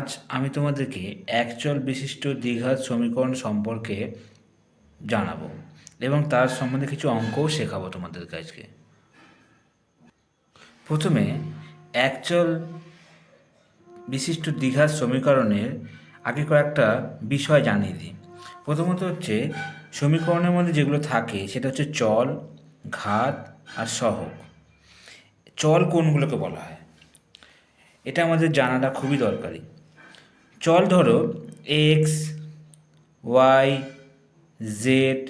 আজ আমি তোমাদেরকে একচল বিশিষ্ট দ্বিঘাত সমীকরণ সম্পর্কে জানাবো এবং তার সম্বন্ধে কিছু অঙ্কও শেখাবো তোমাদেরকে আজকে। প্রথমে একচল বিশিষ্ট দ্বিঘাত সমীকরণের আগে কয়েকটা বিষয় জানিয়ে দিই। প্রথমত হচ্ছে সমীকরণের মধ্যে যেগুলো থাকে সেটা হচ্ছে চল, ঘাত আর সহগ। চল কোনগুলোকে বলা হয় এটা আমাদের জানাটা খুবই দরকারি। চল ধরো এক্স, ওয়াই, জেড,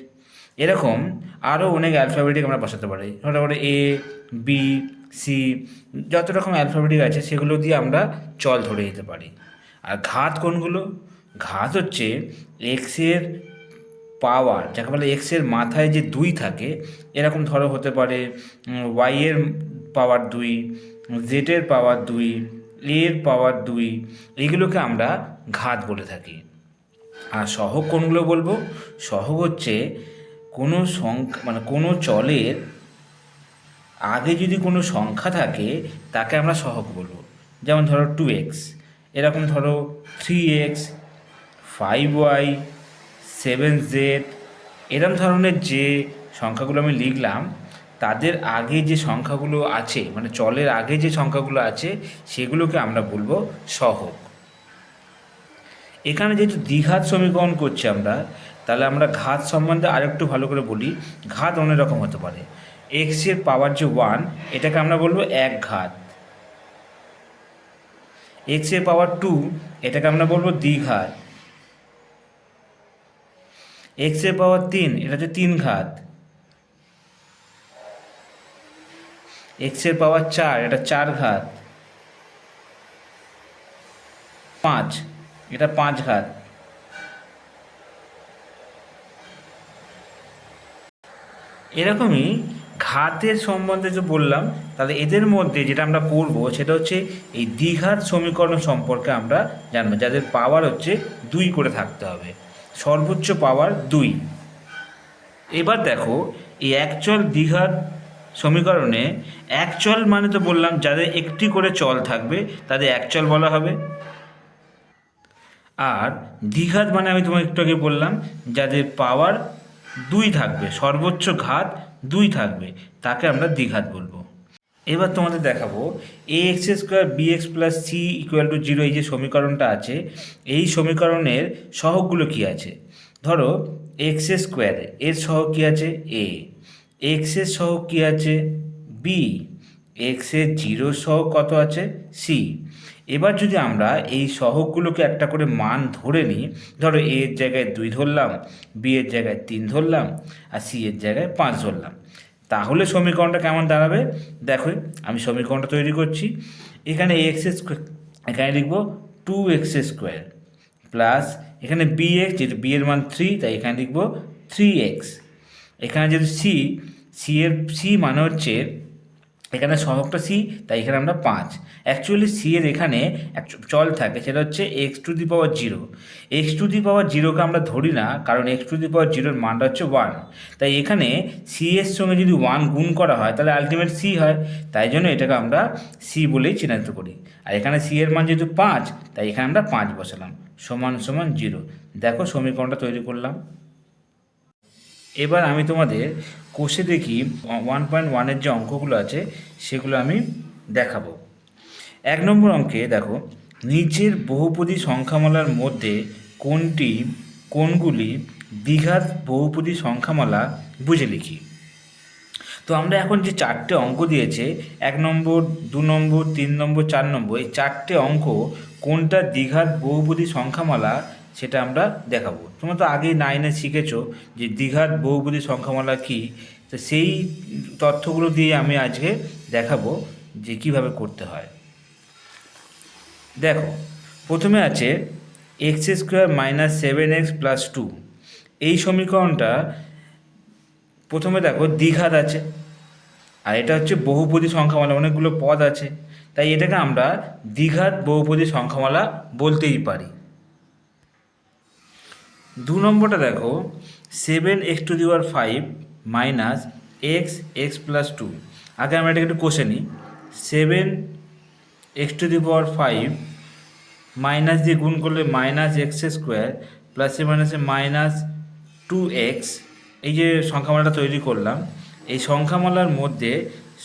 এরকম আরও অনেক অ্যালফাবেটিক আমরা বসাতে পারি। ধরো এ, বি, সি, যত রকম অ্যালফাবেটিক আছে সেগুলো দিয়ে আমরা চল ধরে দিতে পারি। আর ঘাত কোনগুলো? ঘাত হচ্ছে এক্সের পাওয়ার, যাকে বলে এক্সের মাথায় যে 2 থাকে, এরকম ধরো হতে পারে ওয়াইয়ের পাওয়ার 2, জেডের পাওয়ার 2, এর পাওয়ার 2, এগুলোকে আমরা ঘাত বলে থাকি। আর সহগ কোনগুলো বলবো? সহগ হচ্ছে কোনো সংখ্যা, মানে কোনো চলের আগে যদি কোনো সংখ্যা থাকে তাকে আমরা সহগ বলবো। যেমন ধরো 2x, এরকম ধরো 3x, 5y, 7z, এরকম ধরনের যে সংখ্যাগুলো আমি লিখলাম তাদের আগে যে সংখ্যাগুলো আছে, মানে চলের আগে যে সংখ্যাগুলো আছে সেগুলোকে আমরা বলবো সহগ। এখানে যেহেতু দ্বিঘাত সমীকরণ করছি আমরা, তাহলে আমরা ঘাত সম্বন্ধে আরেকটু ভালো করে বলি। ঘাত অনেক রকম হতে পারে। এক্সের পাওয়ার যে 1, এটাকে আমরা বলবো এক ঘাত। এক্সের পাওয়ার 2, এটাকে আমরা বলবো দ্বিঘাত। এক্সের পাওয়ার 3, এটা হচ্ছে 3 ঘাত। এক্সের পাওয়ার 4, এটা 4 ঘাত। 5, এটা 5 ঘাত। এরকমই ঘাতের সম্বন্ধে যে বললাম, তাহলে এদের মধ্যে যেটা আমরা পড়বো সেটা হচ্ছে এই দ্বিঘাত সমীকরণ সম্পর্কে আমরা জানবো, যাদের পাওয়ার হচ্ছে 2 করে থাকতে হবে, সর্বোচ্চ পাওয়ার 2। এবার দেখো এই একচল দ্বিঘাত সমীকরণে, একচল মানে তো বললাম যাদের একটি করে চল থাকবে তাদের একচল বলা হবে। আর দ্বিঘাত মানে আমি তোমাকে একটু আগে বললাম যাদের পাওয়ার 2 থাকবে, সর্বোচ্চ ঘাত 2 থাকবে, তাকে আমরা দ্বিঘাত বলবো। এবার তোমাদের দেখাবো A X square B X plus C equal to 0, এই যে সমীকরণটা আছে, এই সমীকরণের সহগগুলো কী আছে। ধরো এক্স স্কোয়ার, এর সহগ কী আছে? এ। এক্সের সহগ কী আছে? বি। এক্সের 0 সহগ কত আছে? সি। এবার যদি আমরা এই সহগগুলোকে একটা করে মান ধরে নিই, ধরো এ এর জায়গায় 2 ধরলাম, বি এর জায়গায় 3 ধরলাম, আর সি এর জায়গায় 5 ধরলাম, তাহলে সমীকরণটা কেমন দাঁড়াবে? দেখো আমি সমীকরণটা তৈরি করছি। এখানে এক্স স্কোয়ার, এখানে লিখব 2x স্কোয়ার, প্লাস এখানে বি এক্স, যেহেতু বি এর মান 3 তাই এখানে লিখব 3x। এখানে যেহেতু সি মানে হচ্ছে, এখানে সহগটা সি তাই এখানে আমরা 5। অ্যাকচুয়ালি সি এর এখানে এক চল থাকে, সেটা হচ্ছে X to the power 0। X to the power 0কে আমরা ধরি না, কারণ এক্স টু দি পাওয়ার 0-এর মানটা হচ্ছে 1। তাই এখানে সি এর সঙ্গে যদি 1 গুণ করা হয় তাহলে আলটিমেট সি হয়, তাই জন্য এটাকে আমরা সি বলেই চিহ্নিত করি। আর এখানে সি এর মান যেহেতু 5, তাই এখানে আমরা 5 বসালাম, সমান সমান 0। দেখো সমীকরণটা তৈরি করলাম। এবার আমি তোমাদের কোষে দেখি 1.1-এর যে অঙ্কগুলো আছে সেগুলো আমি দেখাবো। 1 নম্বর অঙ্কে দেখো, নিচের বহুপদী সংখ্যামালার মধ্যে কোনগুলি দ্বিঘাত বহুপদী সংখ্যামালা বুঝে লিখি। তো আমরা এখন যে 4টে অঙ্ক দিয়েছে, 1 নম্বর, 2 নম্বর, 3 নম্বর, 4 নম্বর, এই 4টে অঙ্ক কোনটা দ্বিঘাত বহুপদী সংখ্যামালা সেটা আমরা দেখাবো। তোমরা তো আগেই 9-এ শিখেছো যে দ্বিঘাত বহুপদী সংখ্যামালা কী, তো সেই তথ্যগুলো দিয়ে আমি আজকে দেখাবো যে কিভাবে করতে হয়। দেখো প্রথমে আছে x square minus 7x plus 2। এই সমীকরণটা প্রথমে দেখো দ্বিঘাত আছে, আর এটা হচ্ছে বহুপদী সংখ্যামালা, অনেকগুলো পদ আছে, তাই এটাকে আমরা দ্বিঘাত বহুপদী সংখ্যামালা বলতেই পারি। 2 নম্বরটা দেখো 7x two the power 5 minus x plus 2। আগে আমরা এটাকে একটু কষে নিই। 7x two the power 5 minus দিয়ে গুণ করলে মাইনাস এক্স স্কোয়ার প্লাসে মাইনাসে মাইনাস 2x, এই যে সংখ্যামালাটা তৈরি করলাম, এই সংখ্যামালার মধ্যে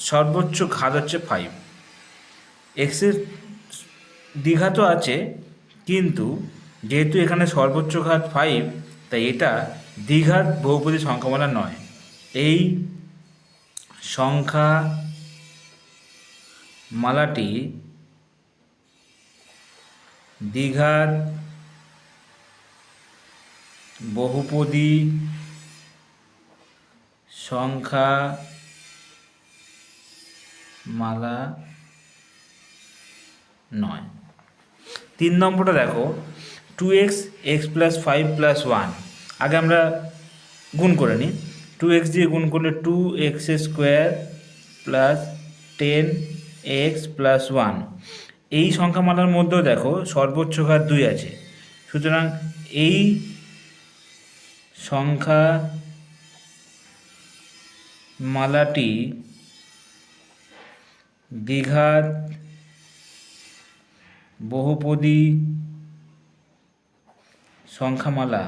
সর্বোচ্চ ঘাত হচ্ছে 5। এক্সের দ্বিঘাতও আছে, কিন্তু যেহেতু এখানে সর্বোচ্চ ঘাত 5, তাই এটা দ্বিঘাত বহুপদী সংখ্যামালা নয়। এই সংখ্যামালাটি দ্বিঘাত বহুপদী সংখ্যামালা নয়। 3 নম্বরটা দেখো, 2x x প্লাস 5 প্লাস 1। আগে আমরা গুণ করে নিই। 2x দিয়ে গুণ করলে 2x square plus 10x plus 1। এই সংখ্যামালার মধ্যেও দেখো সর্বোচ্চ ঘাত 2 আছে, সুতরাং এই সংখ্যামালাটি দ্বিঘাত বহুপদী সংখ্যামালা।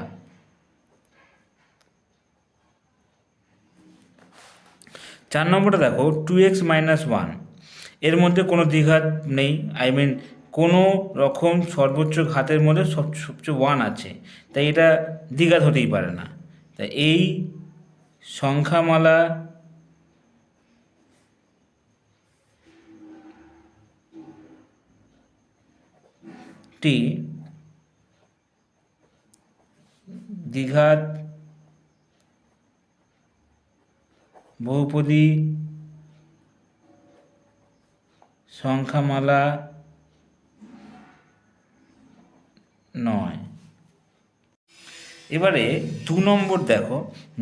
4 নম্বরটা দেখো, 2x মাইনাস 1। এর মধ্যে কোনো দ্বিঘাত নেই, কোনো রকম সর্বোচ্চ ঘাতের মধ্যে সবচেয়ে 1 আছে, তাই এটা দ্বিঘাত হতেই পারে না। তাই এই সংখ্যামালাটি দ্বিঘাত বহুপদী সংখ্যামালা নয়। এবারে 2 নম্বর দেখো,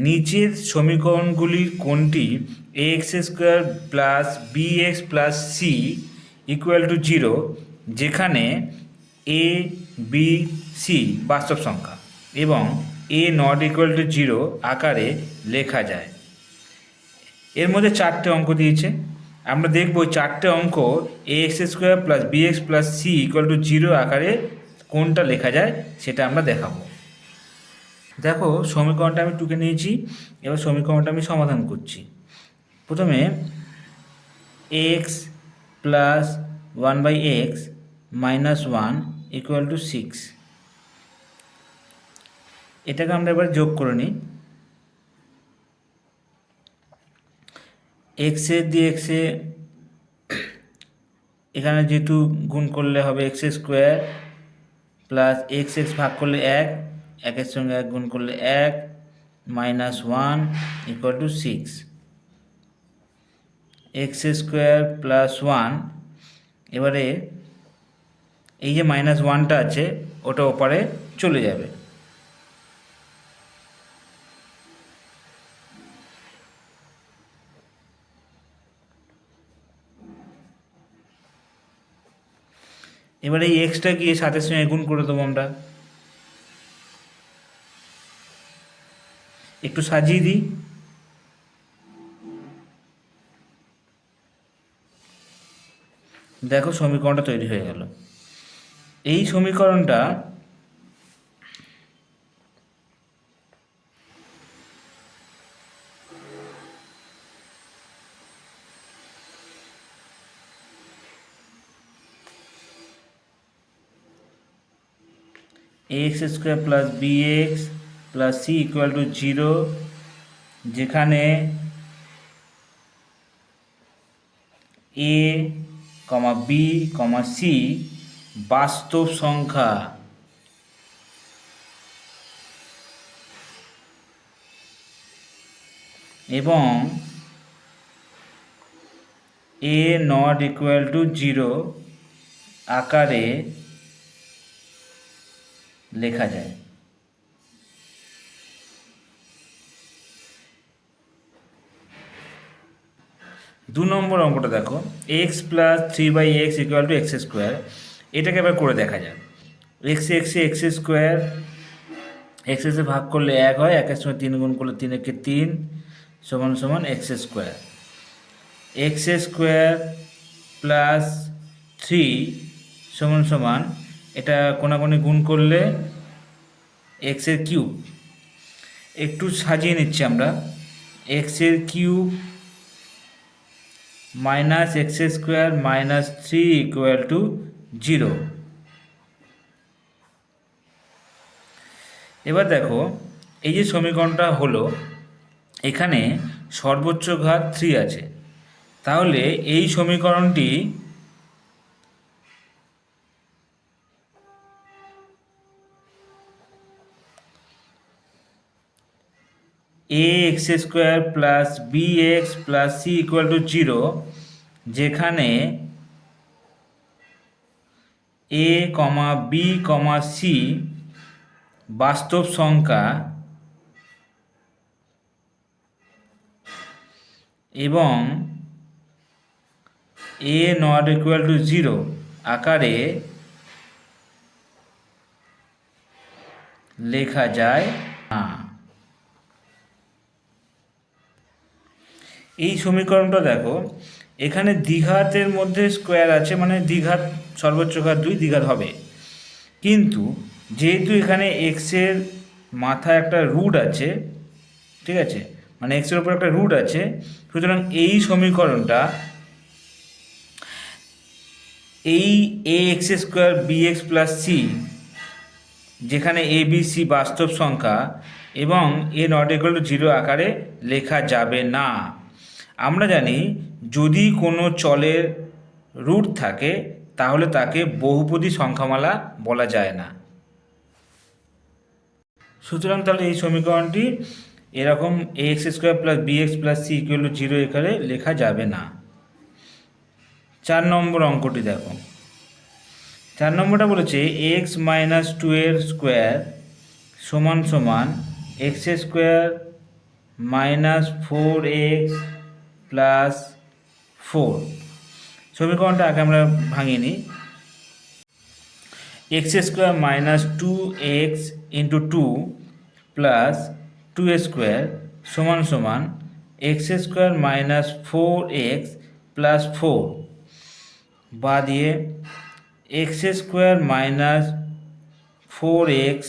নিচের সমীকরণগুলির কোনটি ax square plus bx plus c equal to 0, যেখানে a b c বাস্তব সংখ্যা এবং a নট ইকুয়াল টু 0 আকারে লেখা যায়। এর মধ্যে 4টে অঙ্ক দিয়েছে, আমরা দেখব 4টে অঙ্ক ax square plus bx plus c equal to 0 আকারে কোনটা লেখা যায় সেটা আমরা দেখাবো। দেখো, সমীকরণটা আমি টুকে নিয়েছি, এবার সমীকরণটা আমি সমাধান করছি। প্রথমে x plus 1/x minus 1 equal to 6, এটাকে আমরা এবার যোগ করে নিই। এক্সে দিয়ে এক্সে, এখানে যেহেতু গুণ করলে হবে x square plus x x ভাগ করলে 1, 1-এর সঙ্গে 1 গুণ করলে 1 minus 1 equal to 6। X square plus 1, এবারে এই যে মাইনাস 1টা আছে ওটা ওপারে চলে যাবে। এবারে এই এক্সটা গিয়ে 7-এর সঙ্গে গুণ করে দেবো আমরা। একটু সাজিয়ে দিই। দেখো, সমীকরণটা তৈরি হয়ে গেল। এই সমীকরণটা ax square plus bx plus c equal to 0, যেখানে a, b, c বাস্তব সংখ্যা এবং a নট ইকুয়াল টু 0 আকারে লেখা যায়। দু নম্বর অঙ্কটা দেখো, x plus 3/x equal to x square. এটাকে এবার করে দেখা যায়। এক্সে এক্স স্কোয়ার, এক্স এক্সে ভাগ করলে 1 হয়, 1-এর সঙ্গে 3 গুণ করলে 3-একে 3 সমান সমান x square. X square plus 3 সমান সমান এটা কোনাকুনি গুণ করলে এক্সের কিউব, একটু সাজিয়ে নিচ্ছি আমরা, এক্সের cube minus x square minus 3 equal to 0। এবার দেখো এই যে সমীকরণটা হলো, এখানে সর্বোচ্চ ঘাত 3 আছে, তাহলে এই সমীকরণটি A X square plus B X plus C equal to 0, যেখানে এ কমা বি কমা সি বাস্তব সংখ্যা এবং এ নট ইকুয়াল টু 0 আকারে লেখা যায় না। এই সমীকরণটা দেখো, এখানে দ্বিঘাতের মধ্যে স্কোয়ার আছে, মানে দ্বিঘাত সর্বোচ্চ ঘাত 2, দ্বিঘাত হবে, কিন্তু যেহেতু এখানে এক্সের মাথায় একটা রুট আছে, ঠিক আছে, মানে এক্সের ওপর একটা রুট আছে, সুতরাং এই সমীকরণটা এই A X square B X plus C, যেখানে এ বি সি বাস্তব সংখ্যা এবং এ নট ইকুয়াল টু 0 আকারে লেখা যাবে না। আমরা জানি যদি কোনো চলের রুট থাকে তাহলে তাকে বহুপদী সংখ্যামালা বলা যায় না। সুতরাং তাহলে এই সমীকরণটি এরকম A X square plus B X plus C equal to 0 আকারে লেখা যাবে না। 4 নম্বর অঙ্কটি দেখো, 4 নম্বরটা বলেছে এক্স মাইনাস 2 এর স্কোয়ার সমান সমান x square minus 4x plus 4। সমীকরণটা আগে আমরা ভাঙিয়ে নিই। X square minus 2x into 2 plus 2 square সমান সমান x square minus 4x plus 4, বা দিয়ে x square minus 4x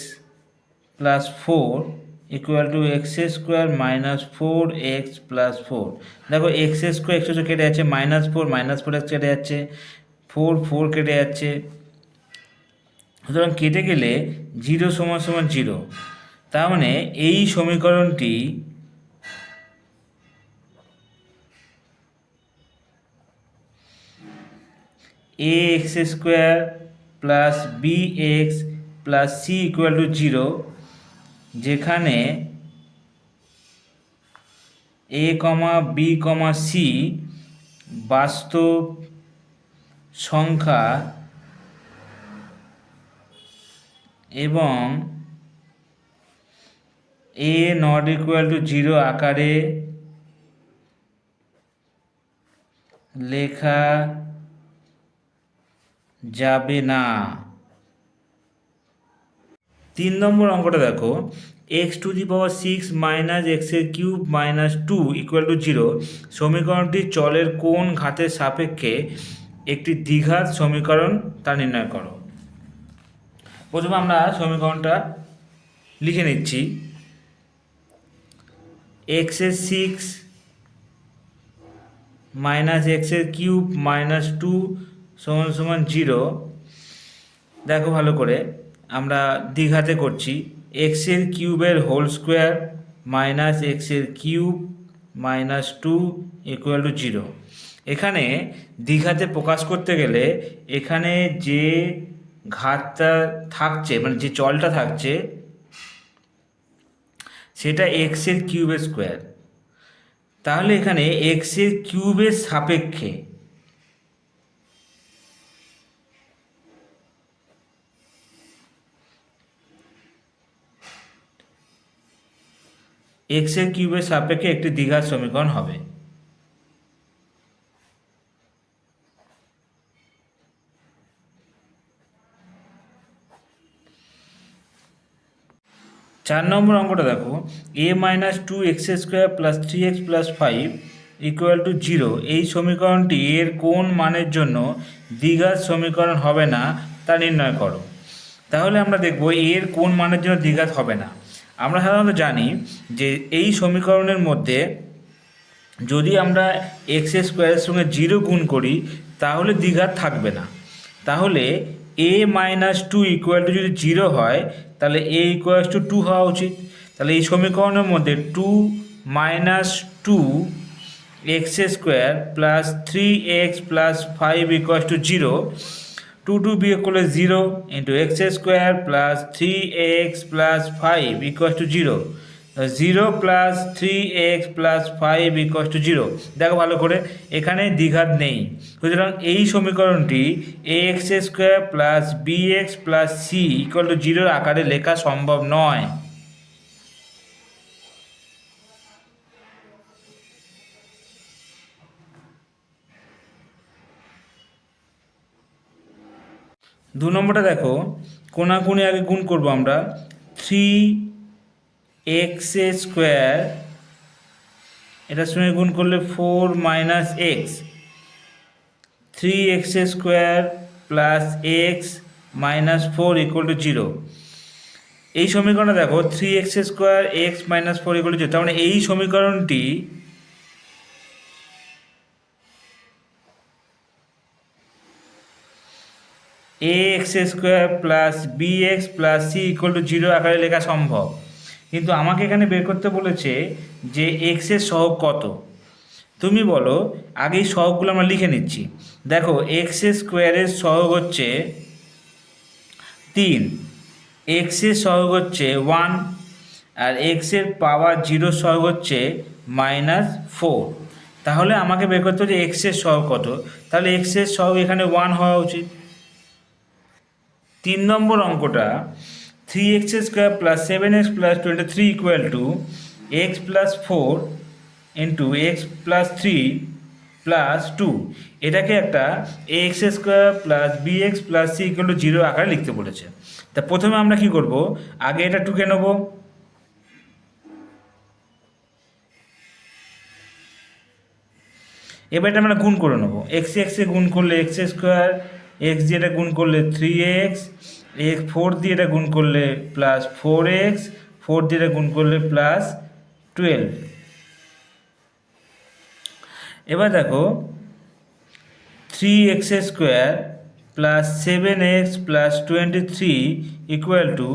plus 4 equal to x square minus 4x plus 4। দেখো এক্স স্কোয়ার এক্স কেটে যাচ্ছে, -4 কেটে যাচ্ছে, 4 কেটে যাচ্ছে, সুতরাং কেটে গেলে 0 সমান সমান 0। তার মানে এই সমীকরণটি A X square plus B X plus C equal to 0, যেখানে এ কমা বি কমা সি বাস্তব সংখ্যা এবং এ নট ইকুয়াল টু 0 আকারে লেখা যাবে না। 3 নম্বর অঙ্কটা দেখো, x to the power 6 minus এক্সের কিউব মাইনাস 2 ইকুয়াল টু 0 সমীকরণটি চলের কোন ঘাতের সাপেক্ষে একটি দ্বিঘাত সমীকরণ তা নির্ণয় করো। প্রথমে আমরা সমীকরণটা লিখে নিচ্ছি। এক্সের 6 মাইনাস এক্সের কিউব মাইনাস 2 সমান সমান 0। দেখো ভালো করে, আমরা দ্বিঘাতে করছি। এক্সের কিউবের হোল স্কোয়ার মাইনাস এক্সের কিউব মাইনাস 2 ইকুয়াল টু 0। এখানে দ্বিঘাতে প্রকাশ করতে গেলে এখানে যে ঘাতটা থাকছে, মানে যে চলটা থাকছে, সেটা এক্সের কিউবের স্কোয়ার। তাহলে এখানে এক্সের কিউবের সাপেক্ষে এক্সের কিউবের সাপেক্ষে একটি দ্বিঘাত সমীকরণ হবে। 4 নম্বর অঙ্কটা দেখো, A minus 2x square plus 3x plus 5 equal to 0 এই সমীকরণটি এর কোন মানের জন্য দ্বিঘাত সমীকরণ হবে না তা নির্ণয় করো। তাহলে আমরা দেখব এর কোন মানের জন্য দ্বিঘাত হবে না। আমরা সাধারণত জানি যে এই সমীকরণের মধ্যে যদি আমরা এক্স স্কোয়ারের সঙ্গে 0 গুণ করি তাহলে দ্বিঘাত থাকবে না। তাহলে a মাইনাস 2 ইকুয়াল টু যদি 0 হয় তাহলে a ইকুয়ালস টু 2 হওয়া উচিত। তাহলে এই সমীকরণের মধ্যে 2 minus 2 x square plus 3x plus 5 equals to 0, 2 বিয়োগ করলে 0 into x square plus 3x plus 5 equals to 0, 0 plus 3x plus 5 equals to 0। দেখো ভালো করে, এখানে দ্বিঘাত নেই, সুতরাং এই সমীকরণটি ax square plus bx plus c equal to 0 আকারে লেখা সম্ভব নয়। দু নম্বরটা দেখো, কোনাকুনি আগে গুণ করবো আমরা। 3x স্কোয়ার এটার সঙ্গে গুণ করলে 4 minus x, 3x square plus x minus 4 equal to 0। এই সমীকরণে দেখো 3x square x minus 4 equal to 0, তার মানে এই সমীকরণটি ax square plus bx plus c equal to 0 আকারে লেখা সম্ভব। কিন্তু আমাকে এখানে বের করতে বলেছে যে x এর সহগ কত। তুমি বলো, আগে এই সহগগুলো আমরা লিখে নিচ্ছি। দেখো x স্কোয়ারের সহগ হচ্ছে 3, x এর সহগ হচ্ছে 1, আর x এর পাওয়ার 0 সহগ হচ্ছে -4। তাহলে আমাকে বের করতে হচ্ছে x এর সহগ কত। তাহলে x এর সহগ এখানে 1 হওয়া উচিত। 3 নম্বর অঙ্কটা 3x square plus 7x plus 23 equal to x plus 4 into x plus 3 plus 2, এটাকে একটা ax square plus bx plus c equal to 0 আকারে লিখতে বলেছে। তা প্রথমে আমরা কি করব, আগে এটা টুকে নেব। এবার এটা আমরা গুণ করে নেবো। এক্স এক্সে গুণ করলে এক্স স্কোয়ার, এক্স দিয়ে এটা গুণ করলে 3x, 4 দিয়ে এটা গুণ করলে প্লাস 4x, 4 দিয়ে এটা গুণ করলে প্লাস 12। এবার দেখো 3x square plus 7x plus 23 equal to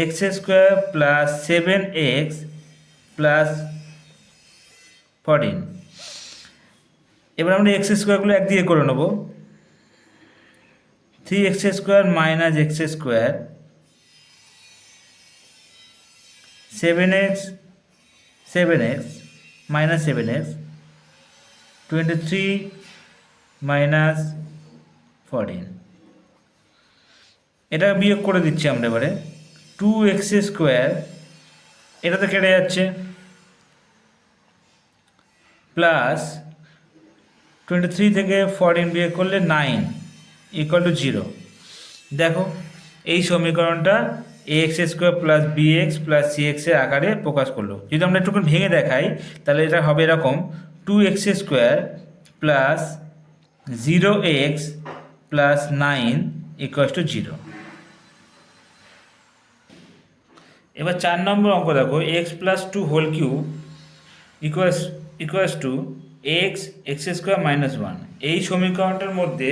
x square plus 7x plus 14। এবার আমরা এক্স স্কোয়ারগুলো এক দিয়ে করে নেব। 3x square minus x square, 7x minus 7x, 23 minus 14। এটা বিয়োগ করে দিচ্ছি আমরা এবারে। 2x স্কোয়ার এটাতে কেটে যাচ্ছে, প্লাস 23 থেকে 14 বিয়োগ করলে 9 ইকুয়াল টু 0। দেখো এই সমীকরণটা ax square plus bx plus cx এর আকারে প্রকাশ করলো। যদি আমরা একটু ভেঙে দেখাই তাহলে এটা হবে এরকম, 2x square plus 0x plus 9 equal to 0। এবার 4 নম্বর অঙ্ক দেখো, x plus 2 whole cube equals to x square minus 1। এই সমীকরণটার মধ্যে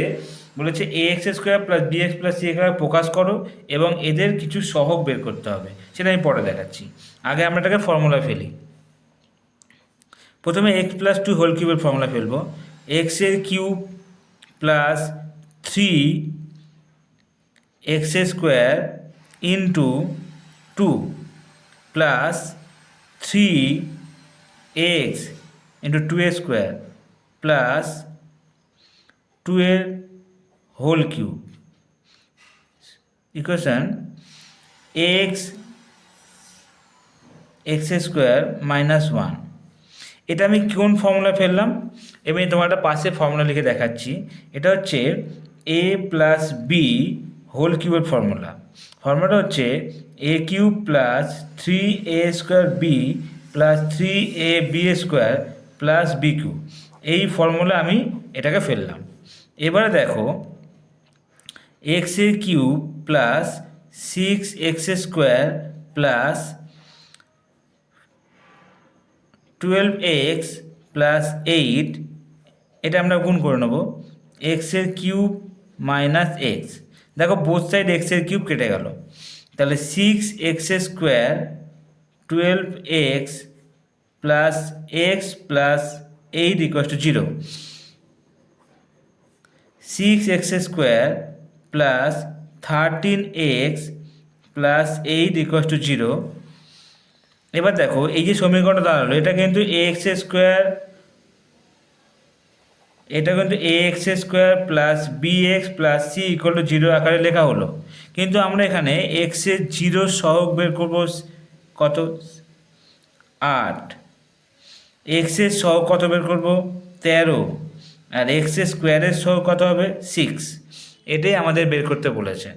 বলেছে ax square plus bx plus c এর প্রকাশ করো এবং এদের কিছু সহগ বের করতে হবে, সেটা আমি পরে দেখাচ্ছি। আগে আমরা এটাকে ফর্মুলা ফেলি। প্রথমে এক্স প্লাস 2 হোল কিউবের ফর্মুলা ফেলবো। এক্স এর cube plus 3x square into 2 plus 3x into 2 square plus 2 এর whole cube equation x square minus 1। এটা আমি কোন ফর্মুলা ফেললাম, এবার তোমার একটা পাশে ফর্মুলা লিখে দেখাচ্ছি। এটা হচ্ছে a প্লাস বি হোল কিউবের ফর্মুলাটা হচ্ছে a cube plus 3a square B plus 3ab square plus B cube. এই ফর্মুলা আমি এটাকে ফেললাম। এবারে দেখো এক্স এর cube plus 6x² plus 12x plus 8, এটা আমরা গুণ করে নেব এক্সের কিউব মাইনাস এক্স। দেখো বোথ সাইড এক্সের কিউব কেটে গেল, তাহলে 6x² 12x plus x plus 8 = 0। 6x² plus 13x plus 8 = 0। এবার দেখো এই যে সমীকরণটা দাঁড়ালো, এটা কিন্তু ax² plus bx plus c = 0 আকারে লেখা হলো। কিন্তু আমরা এখানে এক্সের 0 সহগ বের করব কত, 8। এক্সের সহগ কত বের করব, 13। আর এক্স স্কোয়ারের সহগ কত হবে, 6। এটাই আমাদের বের করতে বলেছে।